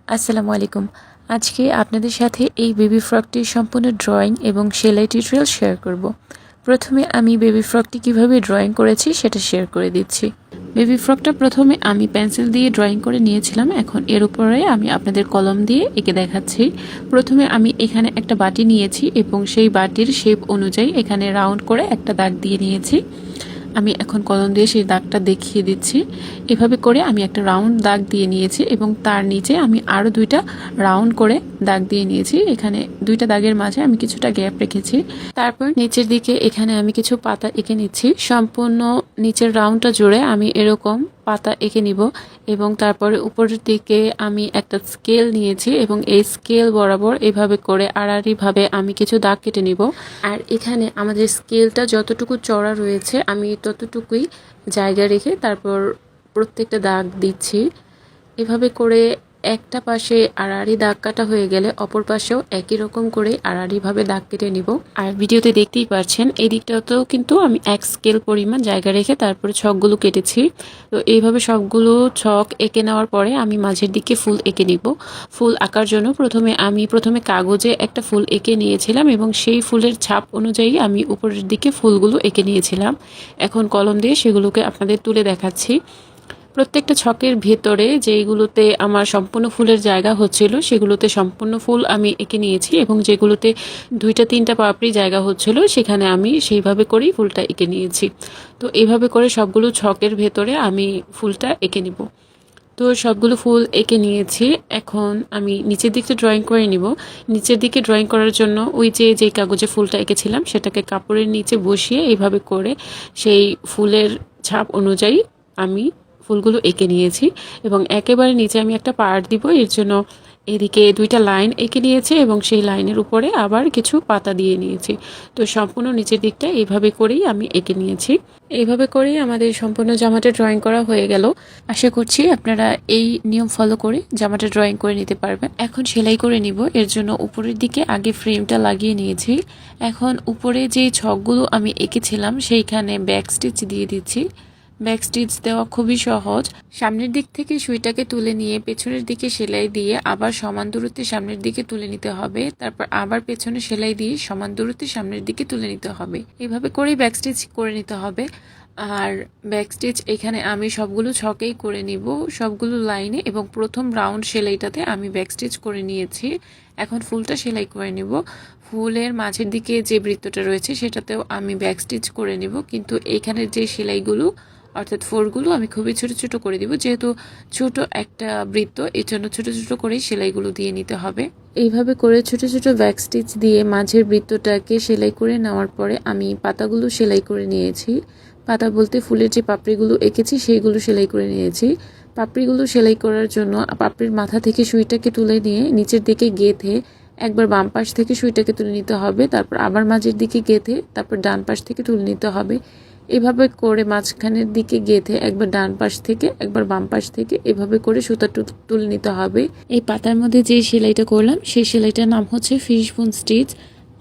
আসসালামু আলাইকুম। আজকে আপনাদের সাথে এই বেবি ফ্রকটির সম্পূর্ণ ড্রয়িং এবং সেলাই টিউটোরিয়াল শেয়ার করব। প্রথমে আমি বেবি ফ্রকটি কিভাবে ড্রয়িং করেছি সেটা শেয়ার করে দিচ্ছি। বেবি ফ্রকটা প্রথমে আমি পেন্সিল দিয়ে ড্রয়িং করে নিয়েছিলাম। এখন এর উপরে আমি আপনাদের কলম দিয়ে এঁকে দেখাচ্ছি। প্রথমে আমি এখানে একটা বাটি নিয়েছি এবং সেই বাটির শেপ অনুযায়ী এখানে রাউন্ড করে একটা দাগ দিয়ে নিয়েছি। আমি এখন কলম দিয়ে সেই দাগটা দেখিয়ে দিচ্ছি। এভাবে করে আমি একটা রাউন্ড দাগ দিয়ে নিয়েছি এবং তার নিচে আমি আরও দুইটা রাউন্ড করে দাগ দিয়ে নিয়েছি। এখানে দুইটা দাগের মাঝে আমি কিছুটা গ্যাপ রেখেছি। তারপর নিচের দিকে এখানে আমি কিছু পাতা এঁকে নিচ্ছি। সম্পূর্ণ নিচের রাউন্ডটা জুড়ে আমি এরকম পাতা এঁকে নিব এবং তারপরে উপরের দিকে আমি একটা স্কেল নিয়েছি এবং এই স্কেল বরাবর এভাবে করে আড়াআড়িভাবে আমি কিছু দাগ কেটে নিব। আর এখানে আমাদের স্কেলটা যতটুকু চড়া রয়েছে আমি ততটুকুই জায়গা রেখে তারপর প্রত্যেকটা দাগ দিচ্ছি। এভাবে করে একটা পাশে আড়াআড়ি দাগ কাটা হয়ে গেলে অপর পাশেও একই রকম করে আড়াআড়িভাবে দাগ কেটে নিব। আর ভিডিওতে দেখতেই পাচ্ছেন এই দিকটাতেও কিন্তু আমি এক স্কেল পরিমাণ জায়গা রেখে তারপরে ছকগুলো কেটেছি। তো এইভাবে সবগুলো ছক এঁকে নেওয়ার পরে আমি মাঝের দিকে ফুল এঁকে নিব। ফুল আঁকার জন্য প্রথমে কাগজে একটা ফুল এঁকে নিয়েছিলাম এবং সেই ফুলের ছাপ অনুযায়ী আমি উপরের দিকে ফুলগুলো এঁকে নিয়েছিলাম। এখন কলম দিয়ে সেগুলোকে আপনাদের তুলে দেখাচ্ছি। প্রত্যেকটা ছকের ভেতরে যেইগুলোতে আমার সম্পূর্ণ ফুলের জায়গা হচ্ছিল সেগুলোতে সম্পূর্ণ ফুল আমি এঁকে নিয়েছি এবং যেগুলোতে দুইটা তিনটা পাপড়ি জায়গা হচ্ছিল সেখানে আমি সেইভাবে করেই ফুলটা এঁকে নিয়েছি। তো এইভাবে করে সবগুলো ছকের ভেতরে আমি ফুলটা এঁকে নিব। তো সবগুলো ফুল এঁকে নিয়েছি। এখন আমি নিচের দিকটা ড্রয়িং করে নিব। নিচের দিকে ড্রয়িং করার জন্য ওই যে কাগজে ফুলটা এঁকেছিলাম সেটাকে কাপড়ের নিচে বসিয়ে এইভাবে করে সেই ফুলের ছাপ অনুযায়ী আমি ফুলগুলো এঁকে নিয়েছি এবং একেবারে নিচে আমি একটা পার্ট দিব। এর জন্য এদিকে দুইটা লাইন এঁকে নিয়েছি এবং সেই লাইনের উপরে আবার কিছু পাতা দিয়ে নিয়েছি। তো সম্পূর্ণ নিচের দিকটা এইভাবে করেই আমি এঁকে নিয়েছি। এইভাবে করেই আমাদের সম্পূর্ণ জামাটা ড্রয়িং করা হয়ে গেল। আশা করছি আপনারা এই নিয়ম ফলো করে জামাটা ড্রয়িং করে নিতে পারবেন। এখন সেলাই করে নিব। এর জন্য উপরের দিকে আগে ফ্রেমটা লাগিয়ে নিয়েছি। এখন উপরে যে ছকগুলো আমি এঁকেছিলাম সেইখানে ব্যাক স্টিচ দিয়ে দিচ্ছি। ব্যাক স্টিচ দেওয়া খুবই সহজ। সামনের দিক থেকে সুইটাকে তুলে নিয়ে পেছনের দিকে সেলাই দিয়ে আবার সমান দূরত্বে সামনের দিকে তুলে নিতে হবে। তারপর আবার পেছনে সেলাই দিয়ে সমান দূরত্বে সামনের দিকে তুলে নিতে হবে। এইভাবে করেই ব্যাক স্টিচ করে নিতে হবে। আর ব্যাক স্টিচ এখানে আমি সবগুলো ছকেই করে নিব, সবগুলো লাইনে, এবং প্রথম রাউন্ড সেলাইটাতে আমি ব্যাক স্টিচ করে নিয়েছি। এখন ফুলটা সেলাই করে নিব। ফুলের মাঝের দিকে যে বৃত্তটা রয়েছে সেটাতেও আমি ব্যাক স্টিচ করে নিব, কিন্তু এইখানের যে সেলাইগুলো অর্থাৎ ফোরগুলো আমি খুবই ছোট ছোট করে দিব, যেহেতু ছোট একটা বৃত্ত এর জন্য ছোট ছোট করেই সেলাইগুলো দিয়ে নিতে হবে। এইভাবে করে ছোট ছোট ব্যাক স্টিচ দিয়ে মাঝের বৃত্তটাকে সেলাই করে নেওয়ার পরে আমি পাতাগুলো সেলাই করে নিয়েছি। পাতা বলতে ফুলের যে পাপড়িগুলো এঁকেছি সেইগুলো সেলাই করে নিয়েছি। পাপড়িগুলো সেলাই করার জন্য পাপড়ির মাথা থেকে সুইটাকে তুলে নিয়ে নিচের দিকে গেঁথে একবার বাম পাশ থেকে সুইটাকে তুলে নিতে হবে, তারপর আবার মাঝের দিকে গেঁথে তারপর ডান পাশ থেকে তুলে নিতে হবে। এভাবে করে মাঝখানের দিকে গেঁথে একবার ডান পাশ থেকে একবার বাম পাশ থেকে এভাবে করে সুতা তুলে নিতে হবে। এই পাতার মধ্যে যে সেলাইটা করলাম সেই সেলাইটার নাম হচ্ছে ফিশবোন স্টিচ।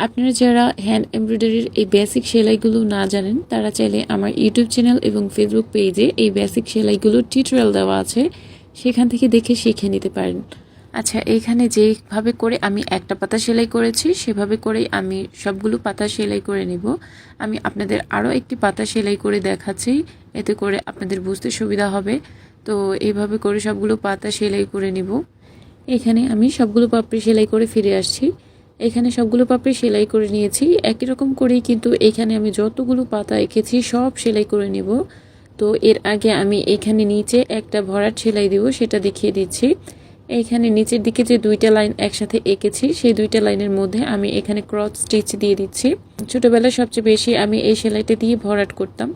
আপনারা যারা হ্যান্ড এমব্রয়ডারির এই বেসিক সেলাইগুলো না জানেন তারা চাইলে আমার ইউটিউব চ্যানেল এবং ফেসবুক পেজে এই বেসিক সেলাইগুলোর টিউটোরিয়াল দেওয়া আছে, সেখান থেকে দেখে শিখে নিতে পারেন। আচ্ছা, এইখানে যেভাবে করে আমি একটা পাতা সেলাই করেছি সেভাবে করেই আমি সবগুলো পাতা সেলাই করে নিব। আমি আপনাদের আরও একটি পাতা সেলাই করে দেখাচ্ছি, এতে করে আপনাদের বুঝতে সুবিধা হবে। তো এইভাবে করে সবগুলো পাতা সেলাই করে নিব। এখানে আমি সবগুলো পাপড়ি সেলাই করে ফিরে আসছি। এখানে সবগুলো পাপড়ি সেলাই করে নিয়েছি একই রকম করেই, কিন্তু এখানে আমি যতগুলো পাতা এঁকেছি সব সেলাই করে নিব। তো এর আগে আমি এখানে নিচে একটা ভরাট সেলাই দিব, সেটা দেখিয়ে দিচ্ছি। এইখানে নিচের দিকে যে দুইটা লাইন একসাথে এঁকেছি সেই দুইটা লাইনের মধ্যে আমি এখানে ক্রস স্টিচ দিয়ে দিচ্ছি। ছোটোবেলায় সবচেয়ে বেশি আমি এই সেলাইটা দিয়ে ভরাট করতাম।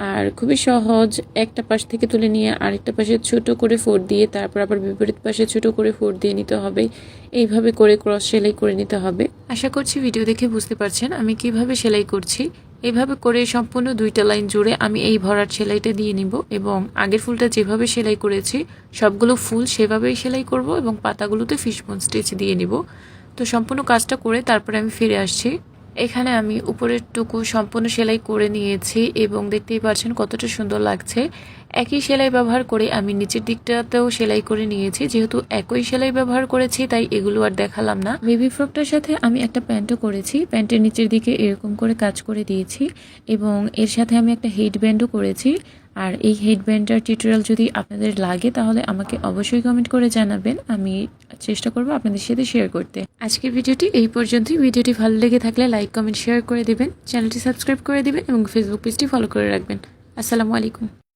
আর খুবই সহজ, একটা পাশ থেকে তুলে নিয়ে আরেকটা পাশে ছোট করে ফোড় দিয়ে তারপর আবার বিপরীত পাশে ছোট করে ফোড় দিয়ে নিতে হবে। এইভাবে করে ক্রস সেলাই করে নিতে হবে। আশা করছি ভিডিও দেখে বুঝতে পারছেন আমি কিভাবে সেলাই করছি। এইভাবে করে সম্পূর্ণ দুইটা লাইন জুড়ে আমি এই ভরাট সেলাইটা দিয়ে নিব এবং আগের ফুলটা যেভাবে সেলাই করেছি সবগুলো ফুল সেভাবেই সেলাই করব এবং পাতাগুলোতে ফিশবোন স্টিচ দিয়ে নিব। তো সম্পূর্ণ কাজটা করে তারপরে আমি ফিরে আসছি। এখানে আমি উপরের টুকু সম্পূর্ণ সেলাই করে নিয়েছি এবং দেখতেই পাচ্ছেন কতটা সুন্দর লাগছে। একই সেলাই ব্যবহার করে আমি নিচের দিকটাতেও সেলাই করে নিয়েছি। যেহেতু একই সেলাই ব্যবহার করেছি তাই এগুলো আর দেখালাম না। বেবি ফ্রকটার সাথে আমি একটা প্যান্টও করেছি। প্যান্টের নিচের দিকে এরকম করে কাজ করে দিয়েছি এবং এর সাথে আমি একটা হেড ব্যান্ডও করেছি। আর এই হেড ব্যান্ডটার টিউটোরিয়াল যদি আপনাদের লাগে তাহলে আমাকে অবশ্যই কমেন্ট করে জানাবেন, আমি চেষ্টা করব আপনাদের সাথে শেয়ার করতে। আজকের ভিডিওটি এই পর্যন্তই। ভিডিওটি ভালো লেগে থাকলে লাইক কমেন্ট শেয়ার করে দিবেন, চ্যানেলটি সাবস্ক্রাইব করে দিবেন এবং ফেসবুক পেজটি ফলো করে রাখবেন। আসসালামু আলাইকুম।